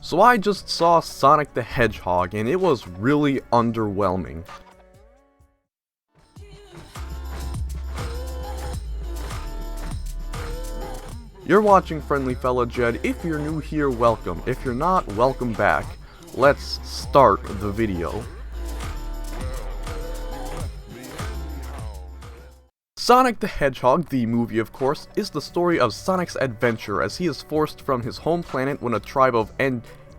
So I just saw Sonic the Hedgehog and it was really underwhelming. You're watching Friendly Fella Jed. If you're new here, welcome. If you're not, welcome back. Let's start the video. Sonic the Hedgehog, the movie of course, is the story of Sonic's adventure as he is forced from his home planet when a tribe of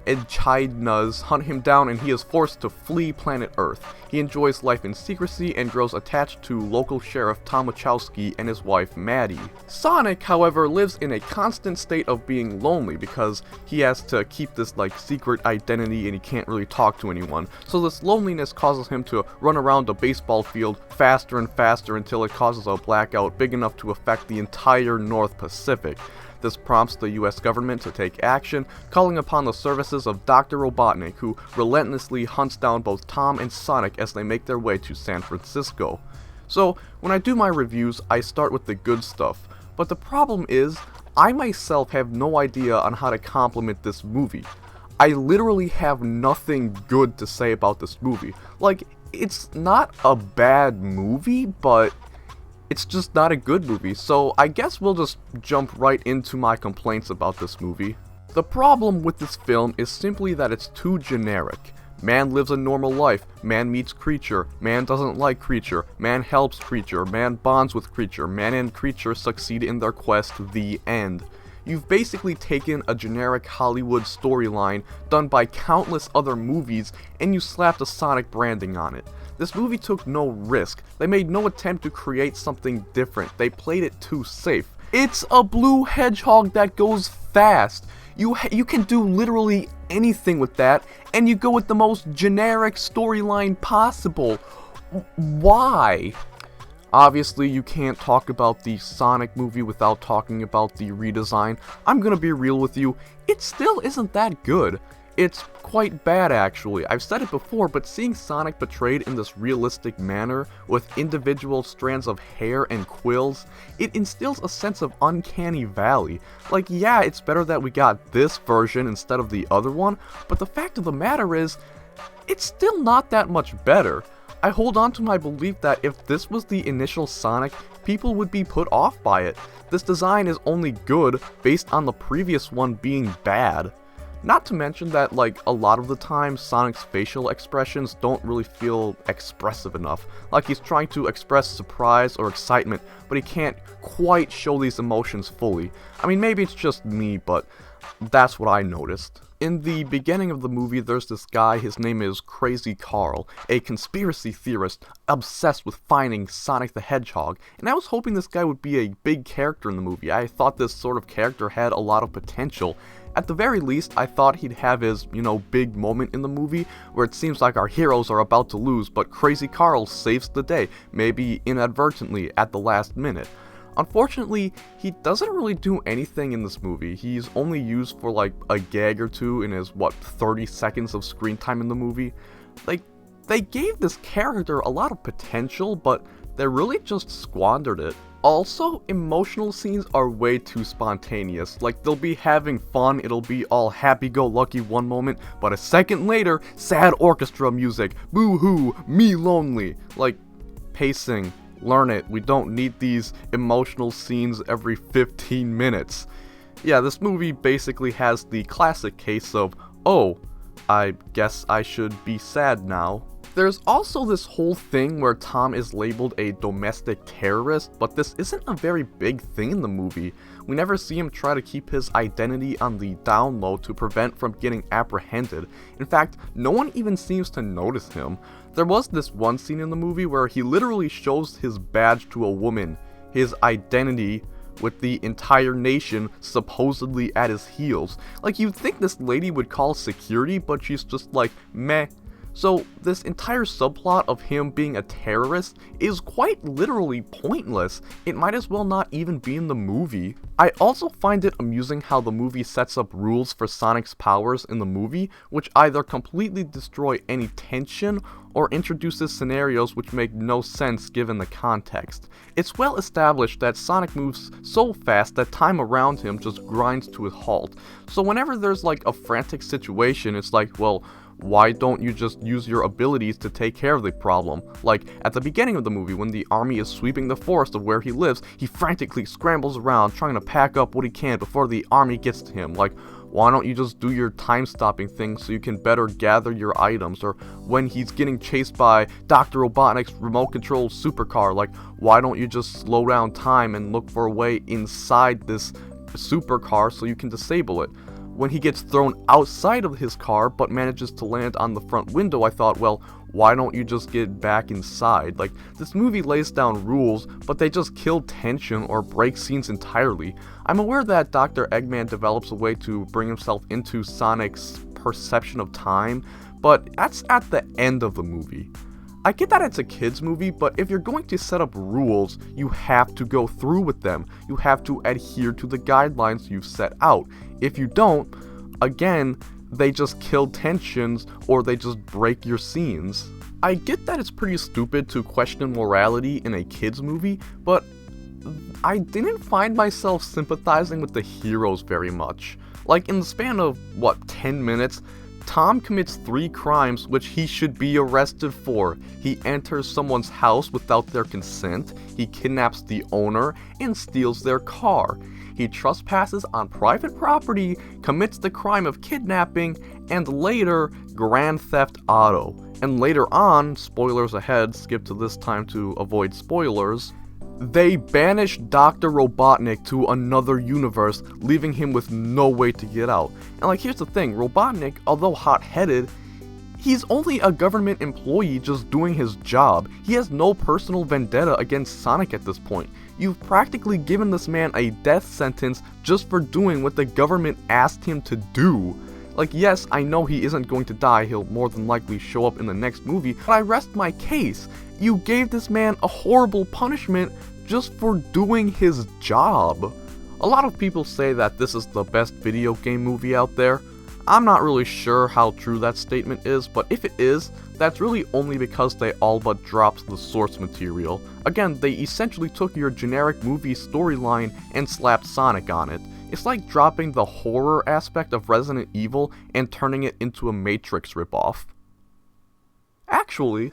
Echidnas hunt him down and he is forced to flee planet Earth. He enjoys life in secrecy and grows attached to local sheriff Tom Wachowski and his wife Maddie. Sonic, however, lives in a constant state of being lonely because he has to keep this secret identity and he can't really talk to anyone. So this loneliness causes him to run around a baseball field faster and faster until it causes a blackout big enough to affect the entire North Pacific. This prompts the US government to take action, calling upon the services of Dr. Robotnik, who relentlessly hunts down both Tom and Sonic as they make their way to San Francisco. So, when I do my reviews, I start with the good stuff, but the problem is, I myself have no idea on how to compliment this movie. I literally have nothing good to say about this movie. It's not a bad movie, but it's just not a good movie, so I guess we'll just jump right into my complaints about this movie. The problem with this film is simply that it's too generic. Man lives a normal life, man meets creature, man doesn't like creature, man helps creature, man bonds with creature, man and creature succeed in their quest, the end. You've basically taken a generic Hollywood storyline done by countless other movies and you slapped a Sonic branding on it. This movie took no risk. They made no attempt to create something different. They played it too safe. It's a blue hedgehog that goes fast. You can do literally anything with that, and you go with the most generic storyline possible. Why? Obviously, you can't talk about the Sonic movie without talking about the redesign. I'm gonna be real with you, it still isn't that good. It's quite bad actually. I've said it before, but seeing Sonic portrayed in this realistic manner, with individual strands of hair and quills, it instills a sense of uncanny valley. Yeah, it's better that we got this version instead of the other one, but the fact of the matter is, it's still not that much better. I hold on to my belief that if this was the initial Sonic, people would be put off by it. This design is only good based on the previous one being bad. Not to mention that, a lot of the time, Sonic's facial expressions don't really feel expressive enough. He's trying to express surprise or excitement, but he can't quite show these emotions fully. I mean, maybe it's just me, but that's what I noticed. In the beginning of the movie, there's this guy, his name is Crazy Carl, a conspiracy theorist obsessed with finding Sonic the Hedgehog, and I was hoping this guy would be a big character in the movie. I thought this sort of character had a lot of potential. At the very least, I thought he'd have his, big moment in the movie, where it seems like our heroes are about to lose, but Crazy Carl saves the day, maybe inadvertently at the last minute. Unfortunately, he doesn't really do anything in this movie. He's only used for a gag or two in his, 30 seconds of screen time in the movie. They gave this character a lot of potential, but they really just squandered it. Also, emotional scenes are way too spontaneous. They'll be having fun, it'll be all happy-go-lucky one moment, but a second later, sad orchestra music, boo-hoo, me lonely. Pacing, learn it, we don't need these emotional scenes every 15 minutes. Yeah, this movie basically has the classic case of, oh, I guess I should be sad now. There's also this whole thing where Tom is labeled a domestic terrorist, but this isn't a very big thing in the movie. We never see him try to keep his identity on the down low to prevent from getting apprehended. In fact, no one even seems to notice him. There was this one scene in the movie where he literally shows his badge to a woman, his identity, with the entire nation supposedly at his heels. You'd think this lady would call security, but she's just meh. So this entire subplot of him being a terrorist is quite literally pointless. It might as well not even be in the movie. I also find it amusing how the movie sets up rules for Sonic's powers in the movie, which either completely destroy any tension or introduces scenarios which make no sense given the context. It's well established that Sonic moves so fast that time around him just grinds to a halt. So whenever there's like a frantic situation, it's like, well, why don't you just use your abilities to take care of the problem? Like, at the beginning of the movie, when the army is sweeping the forest of where he lives, he frantically scrambles around trying to pack up what he can before the army gets to him. Like, why don't you just do your time-stopping thing so you can better gather your items? Or when he's getting chased by Dr. Robotnik's remote-controlled supercar, like, why don't you just slow down time and look for a way inside this supercar so you can disable it? When he gets thrown outside of his car but manages to land on the front window, I thought, well, why don't you just get back inside? Like, this movie lays down rules, but they just kill tension or break scenes entirely. I'm aware that Dr. Eggman develops a way to bring himself into Sonic's perception of time, but that's at the end of the movie. I get that it's a kids movie, but if you're going to set up rules, you have to go through with them. You have to adhere to the guidelines you've set out. If you don't, again, they just kill tensions or they just break your scenes. I get that it's pretty stupid to question morality in a kids movie, but I didn't find myself sympathizing with the heroes very much. Like, in the span of, 10 minutes, Tom commits 3 crimes which he should be arrested for. He enters someone's house without their consent, he kidnaps the owner, and steals their car. He trespasses on private property, commits the crime of kidnapping, and later, Grand Theft Auto. And later on, spoilers ahead, skip to this time to avoid spoilers, they banish Dr. Robotnik to another universe, leaving him with no way to get out. And like, here's the thing, Robotnik, although hot-headed, he's only a government employee just doing his job. He has no personal vendetta against Sonic at this point. You've practically given this man a death sentence just for doing what the government asked him to do. Like, yes, I know he isn't going to die, he'll more than likely show up in the next movie, but I rest my case. You gave this man a horrible punishment just for doing his job. A lot of people say that this is the best video game movie out there. I'm not really sure how true that statement is, but if it is, that's really only because they all but dropped the source material. Again, they essentially took your generic movie storyline and slapped Sonic on it. It's like dropping the horror aspect of Resident Evil and turning it into a Matrix ripoff. Actually,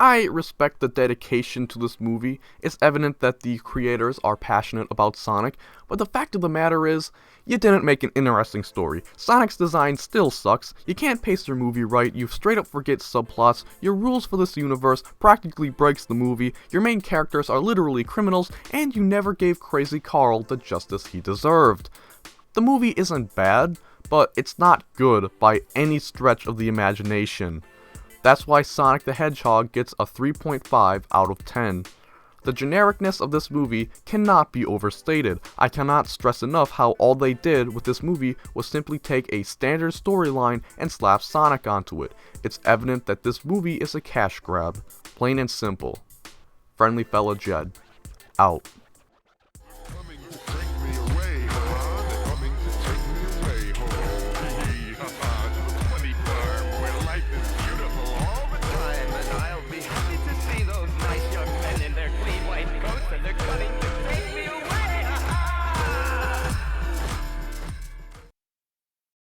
I respect the dedication to this movie. It's evident that the creators are passionate about Sonic, but the fact of the matter is, you didn't make an interesting story. Sonic's design still sucks, you can't pace your movie right, you straight up forget subplots, your rules for this universe practically breaks the movie, your main characters are literally criminals, and you never gave Crazy Carl the justice he deserved. The movie isn't bad, but it's not good by any stretch of the imagination. That's why Sonic the Hedgehog gets a 3.5 out of 10. The genericness of this movie cannot be overstated. I cannot stress enough how all they did with this movie was simply take a standard storyline and slap Sonic onto it. It's evident that this movie is a cash grab. Plain and simple. Friendly fella Jed. Out.